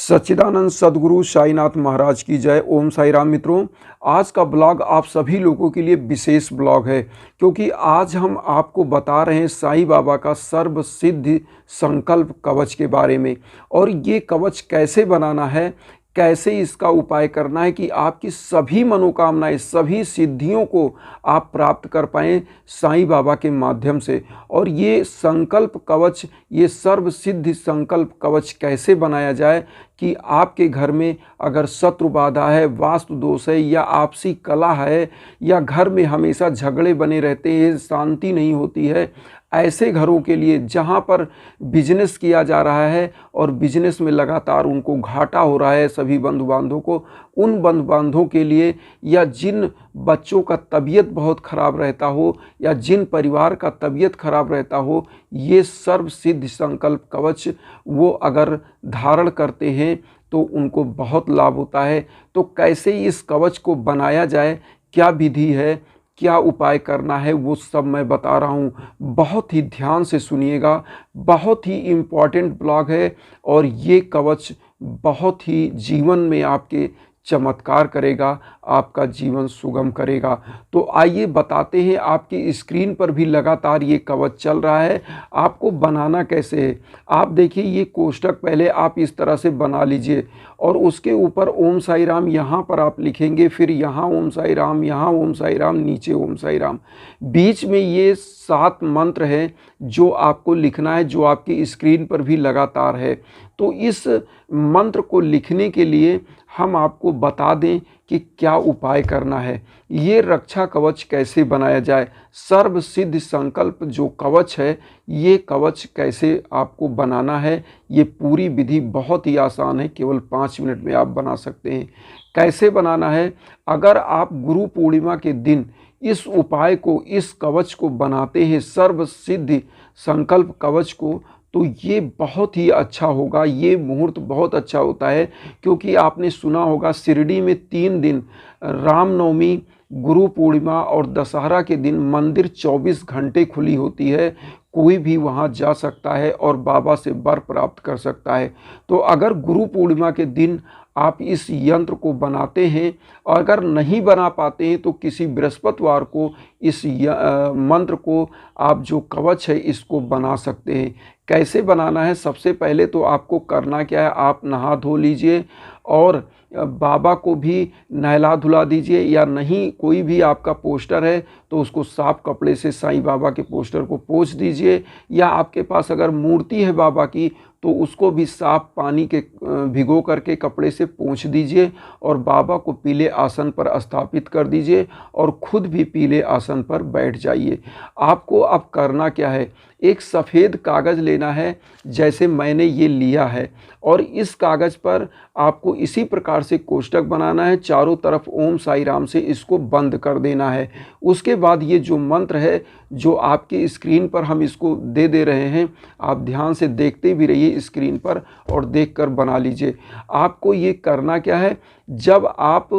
सच्चिदानंद सद्गुरु साईनाथ महाराज की जय। ओम साई राम। मित्रों, आज का ब्लॉग आप सभी लोगों के लिए विशेष ब्लॉग है, क्योंकि आज हम आपको बता रहे हैं साईं बाबा का सर्व सिद्धि संकल्प कवच के बारे में। और ये कवच कैसे बनाना है, कैसे इसका उपाय करना है कि आपकी सभी मनोकामनाएं, सभी सिद्धियों को आप प्राप्त कर पाएँ साईं बाबा के माध्यम से। और ये संकल्प कवच, ये सर्व सिद्धि संकल्प कवच कैसे बनाया जाए कि आपके घर में अगर शत्रु बाधा है, वास्तु दोष है, या आपसी कलह है, या घर में हमेशा झगड़े बने रहते हैं, शांति नहीं होती है, ऐसे घरों के लिए जहां पर बिजनेस किया जा रहा है और बिजनेस में लगातार उनको घाटा हो रहा है सभी बंधु बांधवों को, उन बंधु बांधवों के लिए, या जिन बच्चों का तबीयत बहुत ख़राब रहता हो, या जिन परिवार का तबीयत खराब रहता हो, ये सर्व सिद्धि संकल्प कवच वो अगर धारण करते हैं तो उनको बहुत लाभ होता है। तो कैसे इस कवच को बनाया जाए, क्या विधि है, क्या उपाय करना है, वो सब मैं बता रहा हूँ। बहुत ही ध्यान से सुनिएगा, बहुत ही इम्पॉर्टेंट ब्लॉग है और ये कवच बहुत ही जीवन में आपके चमत्कार करेगा, आपका जीवन सुगम करेगा। तो आइए बताते हैं, आपकी स्क्रीन पर भी लगातार ये कवच चल रहा है। आपको बनाना कैसे है, आप देखिए ये कोष्टक पहले आप इस तरह से बना लीजिए और उसके ऊपर ओम साई राम यहाँ पर आप लिखेंगे, फिर यहाँ ओम साई राम, यहाँ ओम साई राम, नीचे ओम साई राम। बीच में ये 7 मंत्र हैं जो आपको लिखना है, जो आपकी स्क्रीन पर भी लगातार है। तो इस मंत्र को लिखने के लिए हम आपको बता दें कि क्या उपाय करना है, ये रक्षा कवच कैसे बनाया जाए। सर्व सिद्धि संकल्प जो कवच है, ये कवच कैसे आपको बनाना है, ये पूरी विधि बहुत ही आसान है, केवल 5 मिनट में आप बना सकते हैं। कैसे बनाना है, अगर आप गुरु पूर्णिमा के दिन इस उपाय को, इस कवच को बनाते हैं, सर्व सिद्धि संकल्प कवच को, तो ये बहुत ही अच्छा होगा। ये मुहूर्त बहुत अच्छा होता है, क्योंकि आपने सुना होगा शिरडी में 3 दिन, रामनवमी, गुरु पूर्णिमा और दशहरा के दिन मंदिर 24 घंटे खुली होती है। कोई भी वहाँ जा सकता है और बाबा से वर प्राप्त कर सकता है। तो अगर गुरु पूर्णिमा के दिन आप इस यंत्र को बनाते हैं, और अगर नहीं बना पाते हैं तो किसी बृहस्पतिवार को इस मंत्र को, आप जो कवच है इसको बना सकते हैं। कैसे बनाना है, सबसे पहले तो आपको करना क्या है, आप नहा धो लीजिए और बाबा को भी नहला धुला दीजिए, या नहीं कोई भी आपका पोस्टर है तो उसको साफ कपड़े से साईं बाबा के पोस्टर को पोंछ दीजिए, या आपके पास अगर मूर्ति है बाबा की तो उसको भी साफ पानी के भिगो करके कपड़े से पोंछ दीजिए और बाबा को पीले आसन पर स्थापित कर दीजिए और खुद भी पीले आसन पर बैठ जाइए। आपको अब करना क्या है, एक सफ़ेद कागज़ लेना है जैसे मैंने ये लिया है, और इस कागज़ पर आपको इसी प्रकार से कोष्टक बनाना है, चारों तरफ ओम साई राम से इसको बंद कर देना है। उसके बाद ये जो मंत्र है, जो आपकी स्क्रीन पर हम इसको दे रहे हैं, आप ध्यान से देखते भी रहिए स्क्रीन पर और देखकर बना लीजिए। आपको ये करना क्या है, जब आप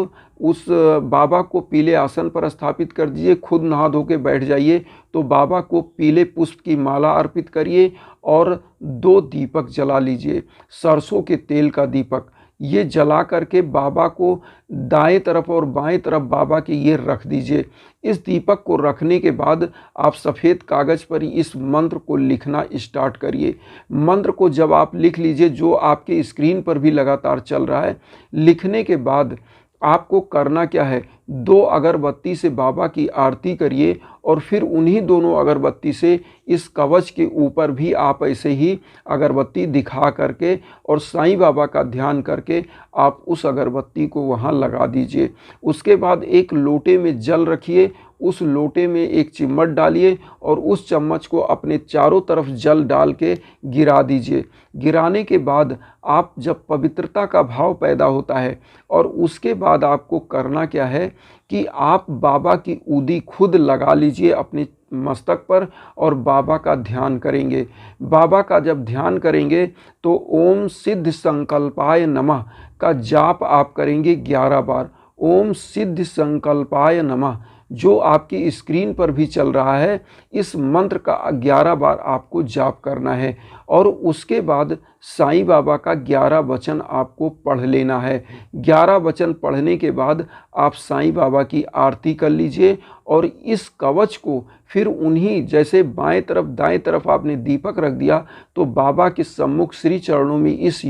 उस बाबा को पीले आसन पर स्थापित कर दीजिए, खुद नहा धो के बैठ जाइए, तो बाबा को पीले पुष्प की माला अर्पित करिए और 2 दीपक जला लीजिए, सरसों के तेल का दीपक। ये जला करके बाबा को दाएं तरफ और बाएं तरफ बाबा के ये रख दीजिए। इस दीपक को रखने के बाद आप सफ़ेद कागज़ पर इस मंत्र को लिखना स्टार्ट करिए। मंत्र को जब आप लिख लीजिए, जो आपके स्क्रीन पर भी लगातार चल रहा है, लिखने के बाद आपको करना क्या है, 2 अगरबत्ती से बाबा की आरती करिए और फिर उन्हीं दोनों अगरबत्ती से इस कवच के ऊपर भी आप ऐसे ही अगरबत्ती दिखा करके और साईं बाबा का ध्यान करके आप उस अगरबत्ती को वहाँ लगा दीजिए। उसके बाद एक लोटे में जल रखिए, उस लोटे में एक चिम्मच डालिए और उस चम्मच को अपने चारों तरफ जल डाल के गिरा दीजिए। गिराने के बाद आप, जब पवित्रता का भाव पैदा होता है, और उसके बाद आपको करना क्या है कि आप बाबा की ऊदी खुद लगा लीजिए अपने मस्तक पर और बाबा का ध्यान करेंगे। बाबा का जब ध्यान करेंगे तो ओम सिद्ध संकल्पाय नमः का जाप आप करेंगे 11 बार। ओम सिद्ध संकल्पाय नमः जो आपकी स्क्रीन पर भी चल रहा है, इस मंत्र का 11 बार आपको जाप करना है। और उसके बाद साईं बाबा का 11 वचन आपको पढ़ लेना है। 11 वचन पढ़ने के बाद आप साईं बाबा की आरती कर लीजिए और इस कवच को फिर उन्हीं, जैसे बाएं तरफ दाएं तरफ आपने दीपक रख दिया, तो बाबा के सम्मुख श्री चरणों में इस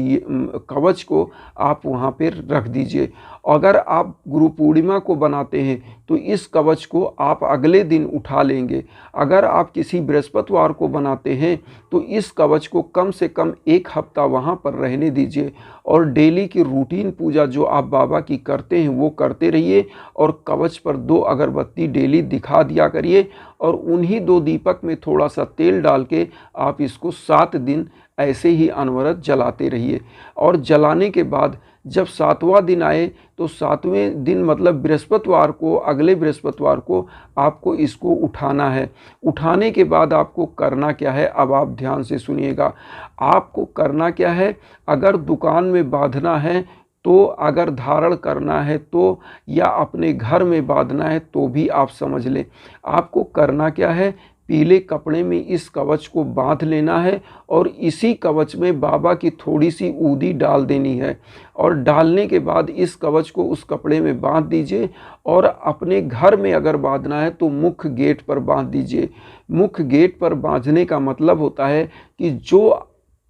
कवच को आप वहाँ पर रख दीजिए। अगर आप गुरु पूर्णिमा को बनाते हैं तो इस कवच को आप अगले दिन उठा लेंगे। अगर आप किसी बृहस्पतिवार को बनाते हैं तो इस कवच को कम से कम 1 हफ्ता वहाँ पर रहने दीजिए और डेली की रूटीन पूजा जो आप बाबा की करते हैं वो करते रहिए और कवच पर 2 अगरबत्ती डेली दिखा दिया करिए और उन्हीं 2 दीपक में थोड़ा सा तेल डाल के आप इसको 7 दिन ऐसे ही अनवरत जलाते रहिए। और जलाने के बाद जब 7वां दिन आए तो 7वें दिन मतलब बृहस्पतिवार को, अगले बृहस्पतिवार को आपको इसको उठाना है। उठाने के बाद आपको करना क्या है, अब आप ध्यान से सुनिएगा। आपको करना क्या है, अगर दुकान में बांधना है तो, अगर धारण करना है तो, या अपने घर में बांधना है तो भी आप समझ लें। आपको करना क्या है, पीले कपड़े में इस कवच को बांध लेना है और इसी कवच में बाबा की थोड़ी सी ऊदी डाल देनी है और डालने के बाद इस कवच को उस कपड़े में बांध दीजिए और अपने घर में अगर बांधना है तो मुख्य गेट पर बांध दीजिए। मुख्य गेट पर बांधने का मतलब होता है कि जो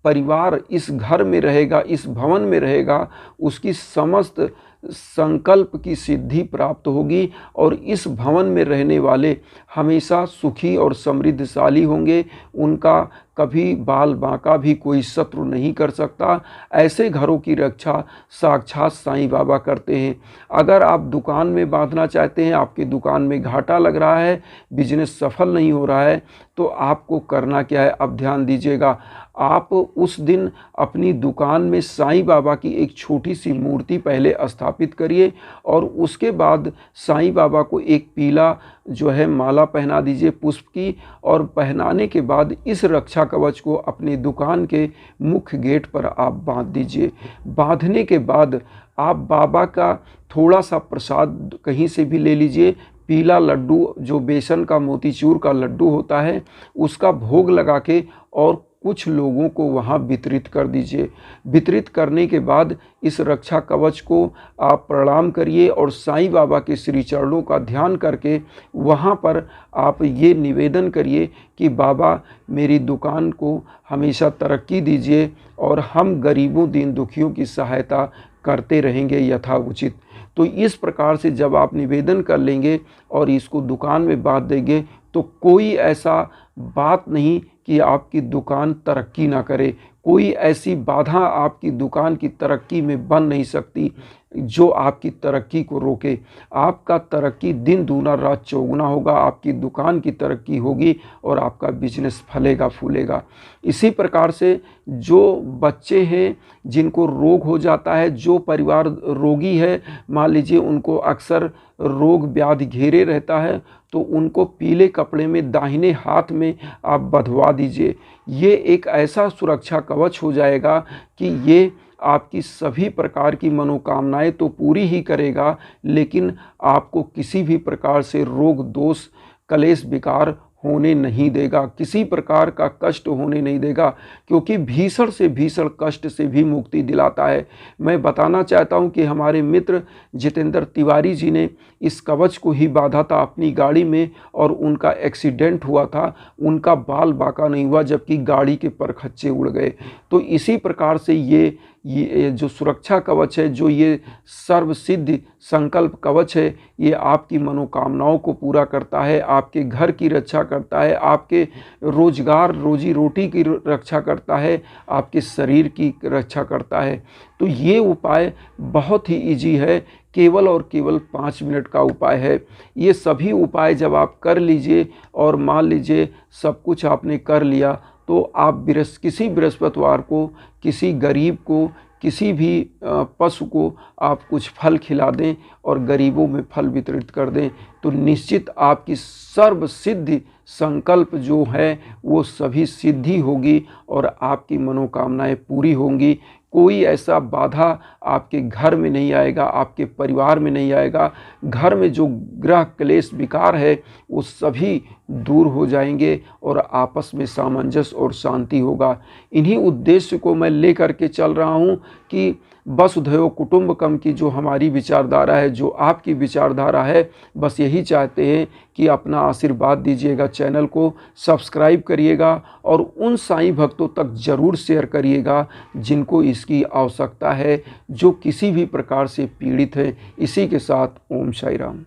परिवार इस घर में रहेगा, इस भवन में रहेगा, उसकी समस्त संकल्प की सिद्धि प्राप्त होगी और इस भवन में रहने वाले हमेशा सुखी और समृद्धशाली होंगे। उनका कभी बाल बांका भी कोई शत्रु नहीं कर सकता। ऐसे घरों की रक्षा साक्षात साईं बाबा करते हैं। अगर आप दुकान में बांधना चाहते हैं, आपकी दुकान में घाटा लग रहा है, बिजनेस सफल नहीं हो रहा है, तो आपको करना क्या है, अब ध्यान दीजिएगा। आप उस दिन अपनी दुकान में साईं बाबा की एक छोटी सी मूर्ति पहले स्थापित करिए और उसके बाद साईं बाबा को एक पीला जो है माला पहना दीजिए पुष्प की, और पहनाने के बाद इस रक्षा कवच को अपनी दुकान के मुख्य गेट पर आप बांध दीजिए। बांधने के बाद आप बाबा का थोड़ा सा प्रसाद कहीं से भी ले लीजिए। पीला लड्डू जो बेसन का मोतीचूर का लड्डू होता है उसका भोग लगा के और कुछ लोगों को वहाँ वितरित कर दीजिए। वितरित करने के बाद इस रक्षा कवच को आप प्रणाम करिए और साईं बाबा के श्री चरणों का ध्यान करके वहाँ पर आप ये निवेदन करिए कि बाबा मेरी दुकान को हमेशा तरक्की दीजिए और हम गरीबों दीन दुखियों की सहायता करते रहेंगे यथाउचित। तो इस प्रकार से जब आप निवेदन कर लेंगे और इसको दुकान में बांध देंगे तो कोई ऐसा बात नहीं कि आपकी दुकान तरक्की ना करे। कोई ऐसी बाधा आपकी दुकान की तरक्की में बन नहीं सकती जो आपकी तरक्की को रोके। आपका तरक्की दिन दूना रात चौगुना होगा, आपकी दुकान की तरक्की होगी और आपका बिजनेस फलेगा फूलेगा। इसी प्रकार से जो बच्चे हैं जिनको रोग हो जाता है, जो परिवार रोगी है, मान लीजिए उनको अक्सर रोग व्याधि घेरे रहता है, तो उनको पीले कपड़े में दाहिने हाथ में आप बंधवा दीजिए। ये एक ऐसा सुरक्षा कवच हो जाएगा कि ये आपकी सभी प्रकार की मनोकामनाएं तो पूरी ही करेगा, लेकिन आपको किसी भी प्रकार से रोग दोष कलेश विकार होने नहीं देगा, किसी प्रकार का कष्ट होने नहीं देगा, क्योंकि भीषण से भीषण कष्ट से भी मुक्ति दिलाता है। मैं बताना चाहता हूं कि हमारे मित्र जितेंद्र तिवारी जी ने इस कवच को ही बांधा था अपनी गाड़ी में और उनका एक्सीडेंट हुआ था, उनका बाल बांका नहीं हुआ जबकि गाड़ी के परखच्चे उड़ गए। तो इसी प्रकार से ये जो सुरक्षा कवच है, जो ये सर्वसिद्ध संकल्प कवच है, ये आपकी मनोकामनाओं को पूरा करता है, आपके घर की रक्षा करता है, आपके रोजगार रोजी रोटी की रक्षा करता है, आपके शरीर की रक्षा करता है। तो ये उपाय बहुत ही इजी है, केवल और केवल 5 मिनट का उपाय है। ये सभी उपाय जब आप कर लीजिए और मान लीजिए सब कुछ आपने कर लिया, तो आप किसी बृहस्पतिवार को किसी गरीब को, किसी भी पशु को आप कुछ फल खिला दें और गरीबों में फल वितरित कर दें, तो निश्चित आपकी सर्व सिद्धि संकल्प जो है वो सभी सिद्धि होगी और आपकी मनोकामनाएं पूरी होंगी। कोई ऐसा बाधा आपके घर में नहीं आएगा, आपके परिवार में नहीं आएगा। घर में जो ग्रह क्लेश विकार है वो सभी दूर हो जाएंगे और आपस में सामंजस्य और शांति होगा। इन्हीं उद्देश्य को मैं लेकर के चल रहा हूँ कि वसुधैव कुटुंबकम की जो हमारी विचारधारा है, जो आपकी विचारधारा है, बस यही चाहते हैं कि अपना आशीर्वाद दीजिएगा, चैनल को सब्सक्राइब करिएगा और उन साईं भक्तों तक ज़रूर शेयर करिएगा जिनको इसकी आवश्यकता है, जो किसी भी प्रकार से पीड़ित हैं। इसी के साथ ओम साई राम।